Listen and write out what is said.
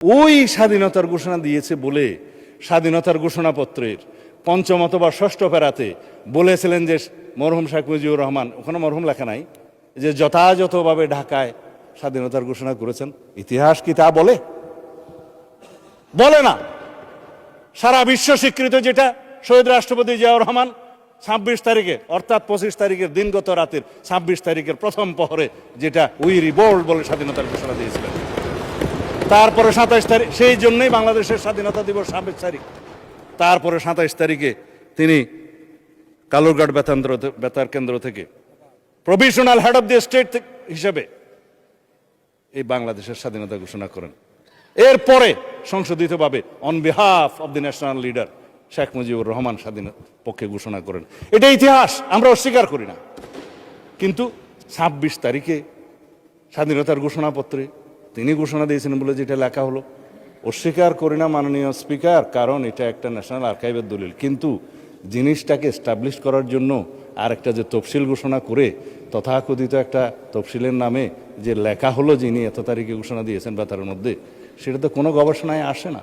ওই স্বাধীনতার ঘোষণা দিয়েছে বলে স্বাধীনতার ঘোষণাপত্রের পঞ্চম অথবা ষষ্ঠ প্যারাতে বলেছিলেন যে মরহুম শেখ মুজিবুর রহমান, ওখানে মরহুম লেখা নাই, যে যথাযথভাবে ঢাকায় স্বাধীনতার ঘোষণা করেছেন। ইতিহাস কি তা বলে? বলে না। সারা বিশ্ব স্বীকৃত যেটা শহীদ রাষ্ট্রপতি জিয়াউর রহমান 26 তারিখে অর্থাৎ 25 তারিখের দিনগত রাতের 26 তারিখের প্রথম প্রহরে যেটা উই রিভোল্ট বলে স্বাধীনতার ঘোষণা দিয়েছিলেন। তারপরে 27 তারিখ, সেই জন্যই বাংলাদেশের স্বাধীনতা দিবস 26 তারিখ। তারপরে 27 তারিখে তিনি কালুরঘাট বেতার কেন্দ্র থেকে provisional head of the state হিসেবে এই বাংলাদেশের স্বাধীনতা ঘোষণা করেন। এরপরে সংশোধিতভাবে on behalf of the national leader Sheikh Mujibur Rahman স্বাধীনতার পক্ষে ঘোষণা করেন। এটা ইতিহাস, আমরা অস্বীকার করি না। কিন্তু 26 তারিখে স্বাধীনতার ঘোষণাপত্রে তিনি ঘোষণা দিয়েছেন বলে যেটা লেখা হলো, অস্বীকার করি না মাননীয় স্পিকার, কারণ এটা একটা ন্যাশনাল আর্কাইভের দলিল। কিন্তু জিনিসটাকে এস্টাবলিশ করার জন্য আর একটা যে তফসিল ঘোষণা করে তথাকথিত একটা তফসিলের নামে যে লেখা হলো যিনি এত তারিখে ঘোষণা দিয়েছেন বেতারের মধ্যে, সেটা তো কোনো গবেষণায় আসে না।